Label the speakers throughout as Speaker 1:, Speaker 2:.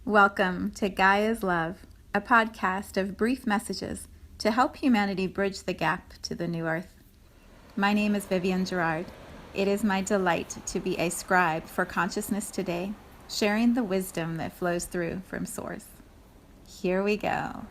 Speaker 1: Welcome to Gaia's Love, a podcast of brief messages to help humanity bridge the gap to the new earth. My name is Vivienne Gerard. It is my delight to be a scribe for consciousness today, sharing the wisdom that flows through from Source. Here we go.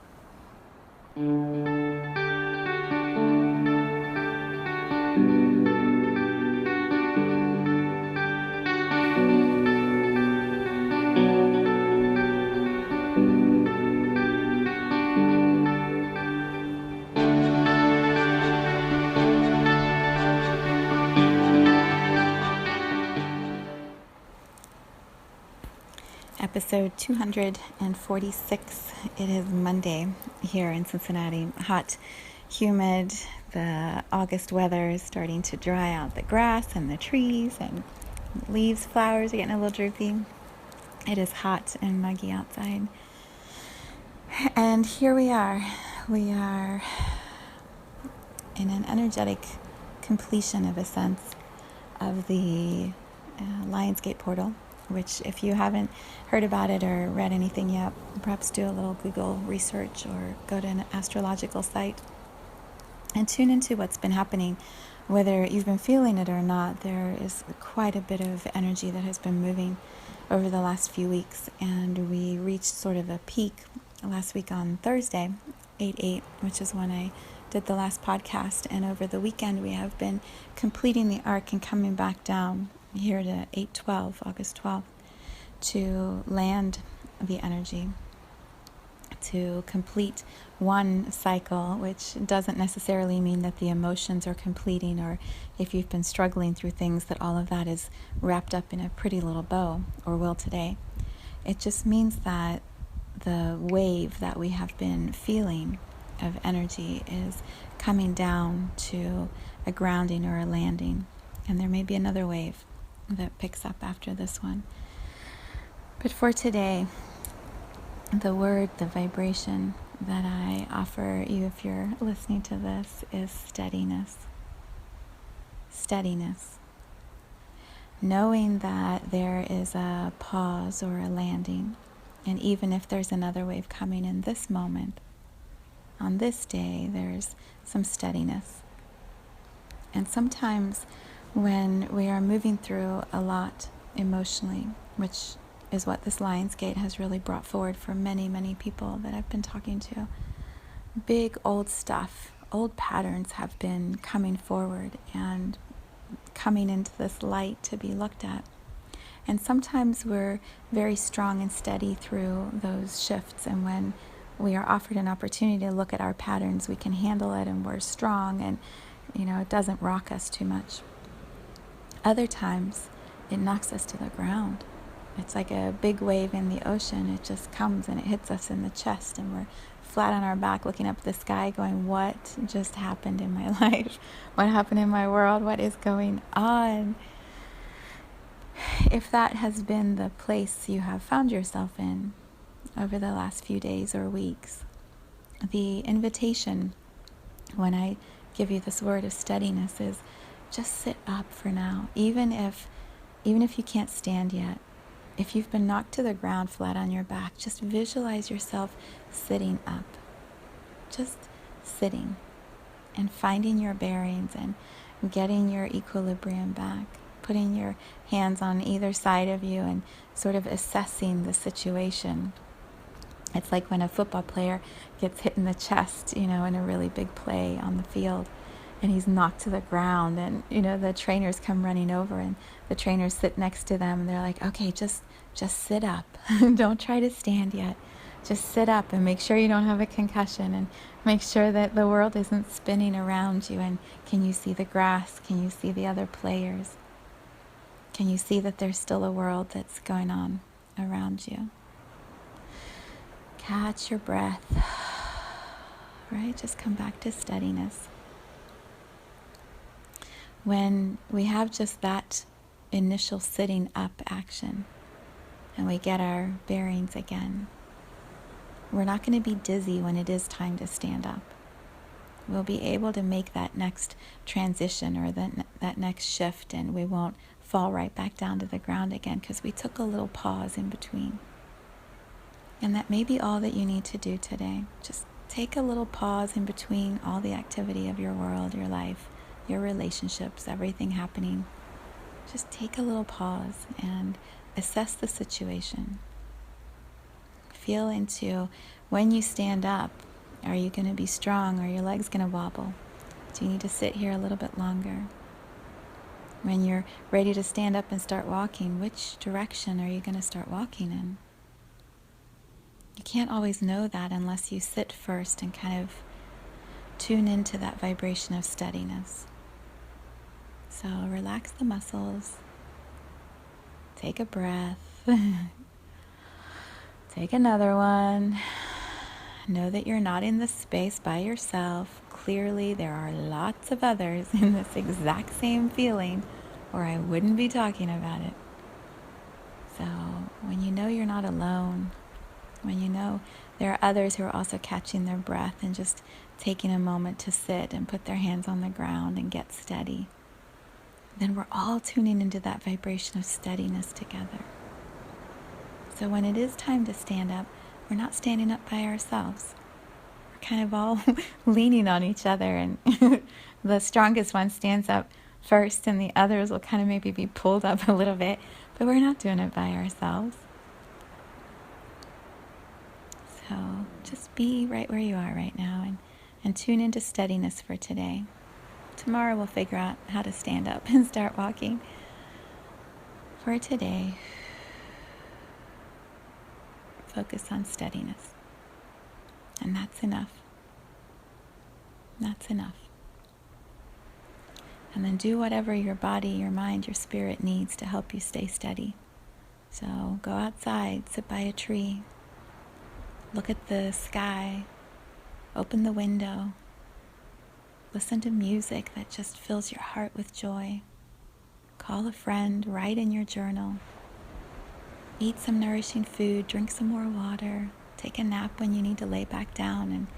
Speaker 1: Episode 246. It is Monday here in Cincinnati. Hot, humid. The August weather is starting to dry out the grass and the trees, and leaves, flowers are getting a little droopy. It is hot and muggy outside. And here we are. We are in an energetic completion, of a sense, of the Lionsgate portal, which, if you haven't heard about it or read anything yet, perhaps do a little Google research or go to an astrological site and tune into what's been happening. Whether you've been feeling it or not, there is quite a bit of energy that has been moving over the last few weeks, and we reached sort of a peak last week on Thursday, 8/8, which is when I did the last podcast, and over the weekend we have been completing the arc and coming back down here to 8/12, August 12th, to land the energy, to complete one cycle, which doesn't necessarily mean that the emotions are completing, or if you've been struggling through things, that all of that is wrapped up in a pretty little bow, or will today. It just means that the wave that we have been feeling of energy is coming down to a grounding or a landing, and there may be another wave that picks up after this one. But for today, the word, the vibration that I offer you, if you're listening to this, is steadiness. Steadiness. Knowing that there is a pause or a landing, and even if there's another wave coming in this moment, on this day, there's some steadiness. And sometimes when we are moving through a lot emotionally, which is what this Lionsgate has really brought forward for many, many people that I've been talking to, big old stuff, old patterns have been coming forward and coming into this light to be looked at. And sometimes we're very strong and steady through those shifts, and when we are offered an opportunity to look at our patterns, we can handle it and we're strong, and it doesn't rock us too much. Other times it knocks us to the ground. It's like a big wave in the ocean. It just comes and it hits us in the chest, and we're flat on our back looking up at the sky going, what just happened in my life? What happened in my world? What is going on? If that has been the place you have found yourself in over the last few days or weeks, the invitation when I give you this word of steadiness is just sit up for now. Even if you can't stand yet, if you've been knocked to the ground flat on your back, just visualize yourself sitting up, just sitting and finding your bearings and getting your equilibrium back, putting your hands on either side of you and sort of assessing the situation. It's like when a football player gets hit in the chest, in a really big play on the field, and he's knocked to the ground, and the trainers come running over, and the trainers sit next to them, and they're like, okay, just sit up. Don't try to stand yet. Just sit up and make sure you don't have a concussion, and make sure that the world isn't spinning around you, and can you see the grass? Can you see the other players? Can you see that there's still a world that's going on around you? Catch your breath, right? Just come back to steadiness. When we have just that initial sitting up action and we get our bearings again, we're not going to be dizzy when it is time to stand up. We'll be able to make that next transition or that next shift, and we won't fall right back down to the ground again because we took a little pause in between. And that may be all that you need to do today. Just take a little pause in between all the activity of your world, your life, your relationships, everything happening. Just take a little pause and assess the situation. Feel into when you stand up, are you going to be strong? Are your legs going to wobble? Do you need to sit here a little bit longer? When you're ready to stand up and start walking, which direction are you going to start walking in? You can't always know that unless you sit first and kind of tune into that vibration of steadiness. So relax the muscles. Take a breath. Take another one. Know that you're not in this space by yourself. Clearly, there are lots of others in this exact same feeling, or I wouldn't be talking about it. So when you know you're not alone, when you know there are others who are also catching their breath and just taking a moment to sit and put their hands on the ground and get steady, then we're all tuning into that vibration of steadiness together. So when it is time to stand up, we're not standing up by ourselves. We're kind of all leaning on each other, and the strongest one stands up first and the others will kind of maybe be pulled up a little bit, but we're not doing it by ourselves. So just be right where you are right now and tune into steadiness for today. Tomorrow we'll figure out how to stand up and start walking. For today, focus on steadiness. And that's enough. That's enough. And then do whatever your body, your mind, your spirit needs to help you stay steady. So go outside, sit by a tree, look at the sky, open the window, listen to music that just fills your heart with joy. Call a friend, write in your journal. Eat some nourishing food, drink some more water, take a nap when you need to lay back down,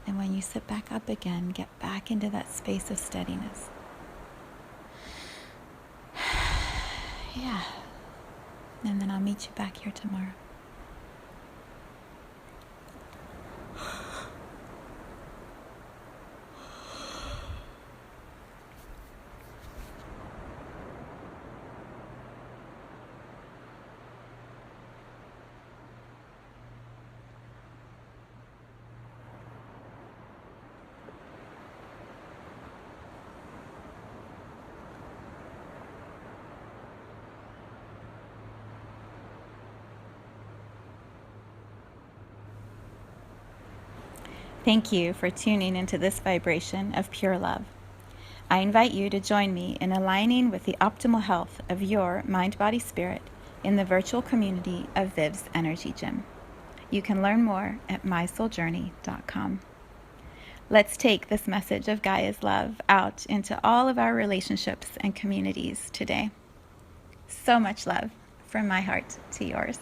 Speaker 1: and when you sit back up again, get back into that space of steadiness. Yeah. And then I'll meet you back here tomorrow. Thank you for tuning into this vibration of pure love. I invite you to join me in aligning with the optimal health of your mind, body, spirit in the virtual community of Viv's Energy Gym. You can learn more at mysouljourney.com. Let's take this message of Gaia's love out into all of our relationships and communities today. So much love from my heart to yours.